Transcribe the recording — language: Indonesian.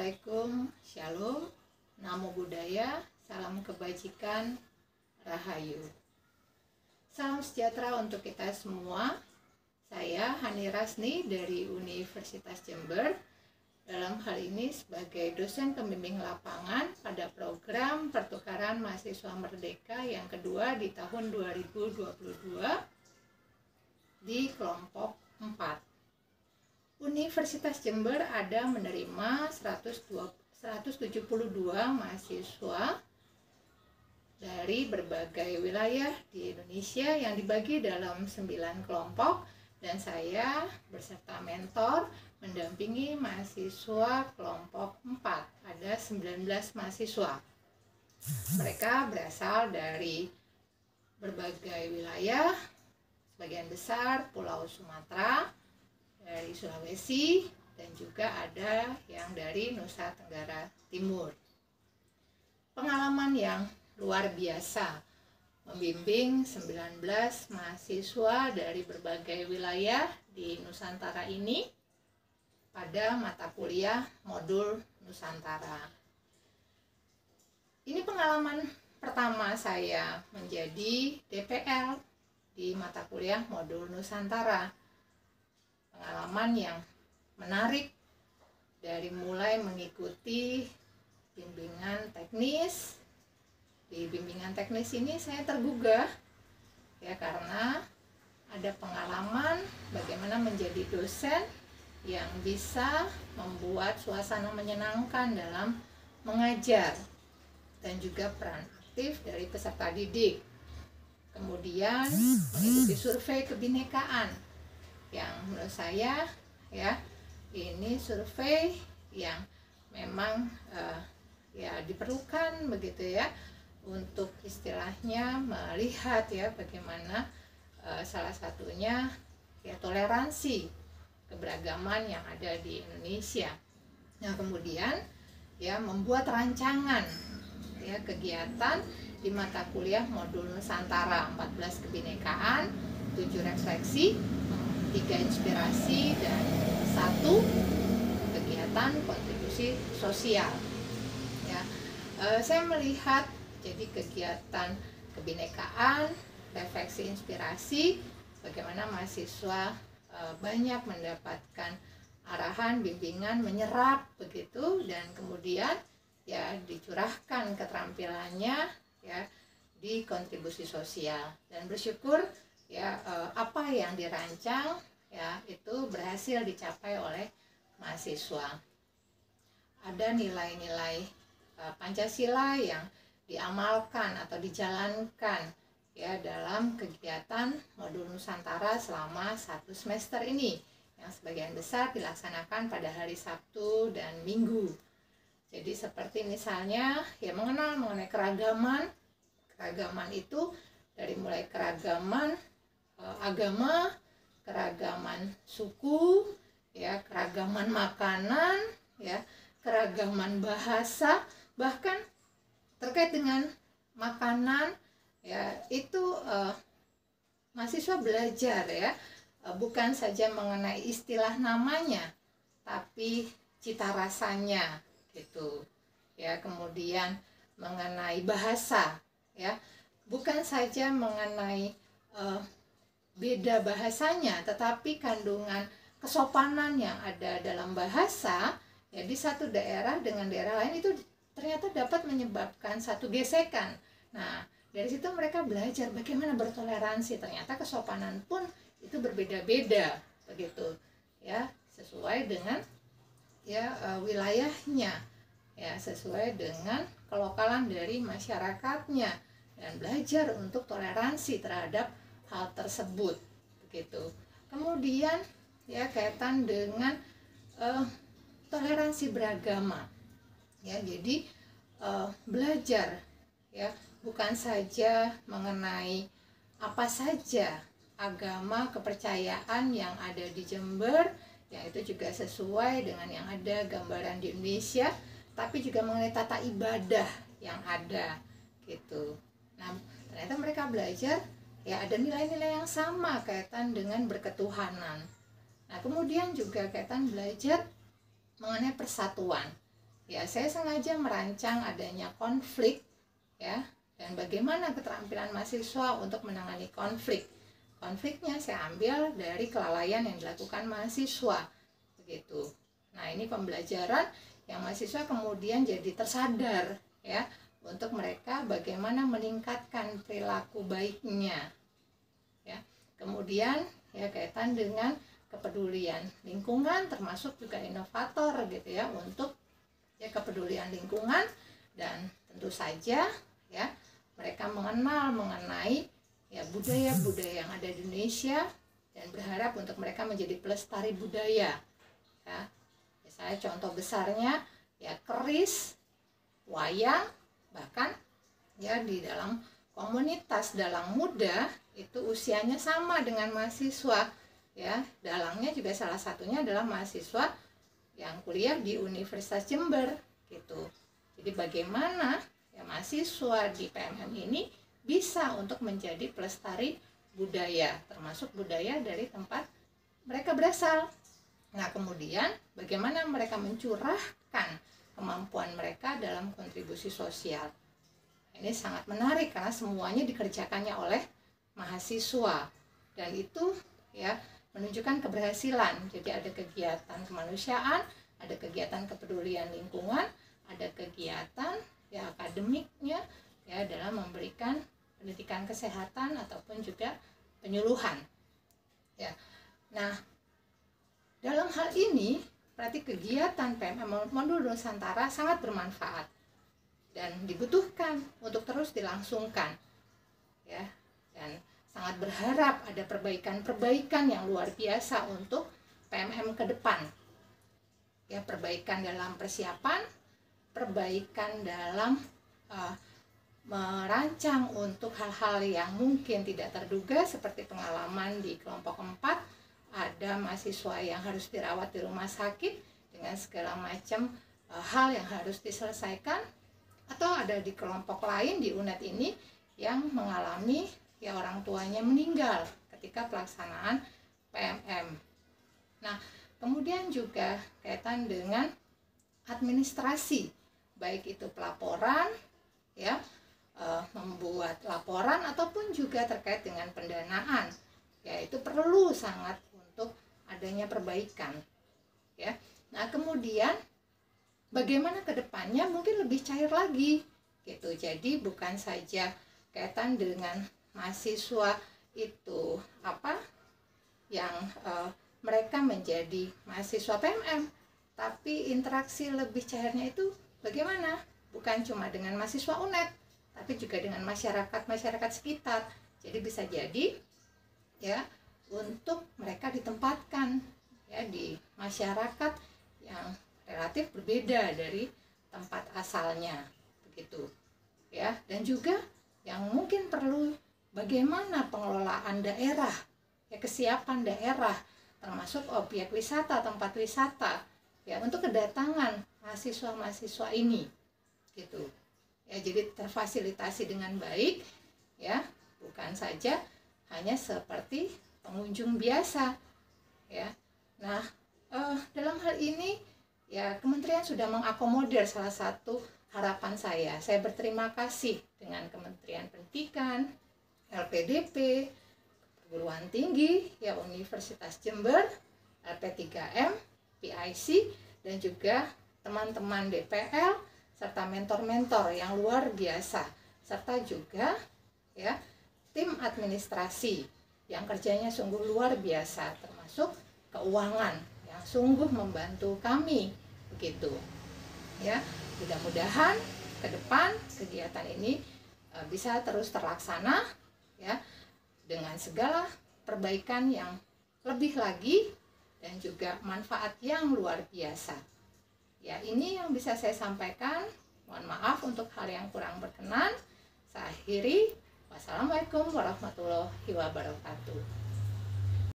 Assalamualaikum, Shalom, Namo Buddhaya, salam kebajikan, Rahayu. Salam sejahtera untuk kita semua. Saya Hani Rasni dari Universitas Jember. Dalam hal ini sebagai dosen pembimbing lapangan pada program pertukaran mahasiswa merdeka yang kedua di tahun 2022 di kelompok 4. Universitas Jember ada menerima 172 mahasiswa dari berbagai wilayah di Indonesia yang dibagi dalam 9 kelompok, dan saya beserta mentor mendampingi mahasiswa kelompok 4. Ada 19 mahasiswa. Mereka berasal dari berbagai wilayah, sebagian besar Pulau Sumatera, dari Sulawesi, dan juga ada yang dari Nusa Tenggara Timur. Pengalaman yang luar biasa membimbing 19 mahasiswa dari berbagai wilayah di Nusantara ini pada mata kuliah modul Nusantara. Ini pengalaman pertama saya menjadi DPL di mata kuliah modul Nusantara. Pengalaman yang menarik, dari mulai mengikuti bimbingan teknis. Di bimbingan teknis ini saya tergugah ya, karena ada pengalaman bagaimana menjadi dosen yang bisa membuat suasana menyenangkan dalam mengajar, dan juga peran aktif dari peserta didik. Kemudian mengikuti survei kebinekaan yang menurut saya ya, ini survei yang memang ya diperlukan begitu ya, untuk istilahnya melihat ya bagaimana salah satunya ya toleransi keberagaman yang ada di Indonesia. Nah, kemudian ya membuat rancangan ya kegiatan di mata kuliah modul Nusantara, 14 kebinekaan, 7 refleksi, 3 inspirasi, dan 1 kegiatan kontribusi sosial ya. Saya melihat jadi kegiatan kebinekaan, refleksi, inspirasi, bagaimana mahasiswa banyak mendapatkan arahan, bimbingan, menyerap begitu, dan kemudian ya dicurahkan keterampilannya ya di kontribusi sosial, dan bersyukur ya apa yang dirancang ya itu berhasil dicapai oleh mahasiswa. Ada nilai-nilai Pancasila yang diamalkan atau dijalankan ya dalam kegiatan modul Nusantara selama 1 semester ini, yang sebagian besar dilaksanakan pada hari Sabtu dan Minggu. Jadi seperti misalnya ya mengenal mengenai keragaman. Keragaman itu dari mulai keragaman agama, keragaman suku, ya, keragaman makanan, ya, keragaman bahasa, bahkan terkait dengan makanan, ya, itu mahasiswa belajar ya, bukan saja mengenai istilah namanya, tapi cita rasanya, gitu, ya. Kemudian mengenai bahasa, ya, bukan saja mengenai beda bahasanya, tetapi kandungan kesopanan yang ada dalam bahasa ya di satu daerah dengan daerah lain itu ternyata dapat menyebabkan satu gesekan. Nah, dari situ mereka belajar bagaimana bertoleransi. Ternyata kesopanan pun itu berbeda-beda begitu ya, sesuai dengan ya wilayahnya, ya sesuai dengan kelokalan dari masyarakatnya, dan belajar untuk toleransi terhadap hal tersebut begitu. Kemudian ya kaitan dengan toleransi beragama ya, jadi belajar ya bukan saja mengenai apa saja agama kepercayaan yang ada di Jember, yang itu juga sesuai dengan yang ada gambaran di Indonesia, tapi juga mengenai tata ibadah yang ada gitu. Nah, ternyata mereka belajar ya ada nilai-nilai yang sama kaitan dengan berketuhanan. Nah, kemudian juga kaitan belajar mengenai persatuan ya saya sengaja merancang adanya konflik, ya, dan bagaimana keterampilan mahasiswa untuk menangani konflik. Konfliknya saya ambil dari kelalaian yang dilakukan mahasiswa, begitu. Nah, ini pembelajaran yang mahasiswa kemudian jadi tersadar, ya, untuk mereka bagaimana meningkatkan perilaku baiknya, ya. Kemudian ya kaitan dengan kepedulian lingkungan, termasuk juga inovator gitu ya, untuk ya kepedulian lingkungan. Dan tentu saja ya mereka mengenal mengenai ya budaya-budaya yang ada di Indonesia, dan berharap untuk mereka menjadi pelestari budaya, ya. Misalnya contoh besarnya ya keris, wayang, bahkan ya di dalam komunitas dalang muda itu usianya sama dengan mahasiswa, ya. Dalangnya juga salah satunya adalah mahasiswa yang kuliah di Universitas Jember gitu. Jadi bagaimana ya mahasiswa di PMM ini bisa untuk menjadi pelestari budaya, termasuk budaya dari tempat mereka berasal. Nah, kemudian bagaimana mereka mencurahkan kemampuan mereka dalam kontribusi sosial. Ini sangat menarik karena semuanya dikerjakannya oleh mahasiswa, dan itu ya menunjukkan keberhasilan. Jadi ada kegiatan kemanusiaan, ada kegiatan kepedulian lingkungan, ada kegiatan ya akademiknya ya dalam memberikan pendidikan kesehatan ataupun juga penyuluhan. Ya. Nah, dalam hal ini berarti kegiatan PMM Modul Nusantara sangat bermanfaat dan dibutuhkan untuk terus dilangsungkan, ya. Dan sangat berharap ada perbaikan-perbaikan yang luar biasa untuk PMM ke depan, ya, perbaikan dalam persiapan, perbaikan dalam merancang untuk hal-hal yang mungkin tidak terduga, seperti pengalaman di kelompok 4, ada mahasiswa yang harus dirawat di rumah sakit dengan segala macam hal yang harus diselesaikan, atau ada di kelompok lain di UNED ini yang mengalami ya orang tuanya meninggal ketika pelaksanaan PMM. Nah, kemudian juga kaitan dengan administrasi, baik itu pelaporan, ya, membuat laporan ataupun juga terkait dengan pendanaan, ya itu perlu sangat untuk adanya perbaikan, ya. Nah, kemudian bagaimana ke depannya mungkin lebih cair lagi gitu. Jadi bukan saja kaitan dengan mahasiswa itu yang mereka menjadi mahasiswa PMM, tapi interaksi lebih cairnya itu bagaimana? Bukan cuma dengan mahasiswa UNED, tapi juga dengan masyarakat sekitar. Jadi bisa jadi ya untuk mereka ditempatkan ya di masyarakat yang relatif berbeda dari tempat asalnya, begitu ya. Dan juga yang mungkin perlu bagaimana pengelolaan daerah, ya, kesiapan daerah termasuk objek wisata, tempat wisata ya untuk kedatangan mahasiswa ini gitu ya. Jadi terfasilitasi dengan baik ya, bukan saja hanya seperti pengunjung biasa ya. Nah, dalam hal ini ya kementerian sudah mengakomodir salah satu harapan saya. Saya berterima kasih dengan Kementerian Pendidikan, LPDP, Perguruan Tinggi, ya Universitas Jember, LP3M, PIC, dan juga teman-teman DPL, serta mentor-mentor yang luar biasa, serta juga ya tim administrasi yang kerjanya sungguh luar biasa, termasuk keuangan yang sungguh membantu kami, begitu ya. Mudah-mudahan ke depan kegiatan ini bisa terus terlaksana ya dengan segala perbaikan yang lebih lagi dan juga manfaat yang luar biasa. Ya, ini yang bisa saya sampaikan. Mohon maaf untuk hal yang kurang berkenan. Saya akhiri. Wassalamualaikum warahmatullahi wabarakatuh.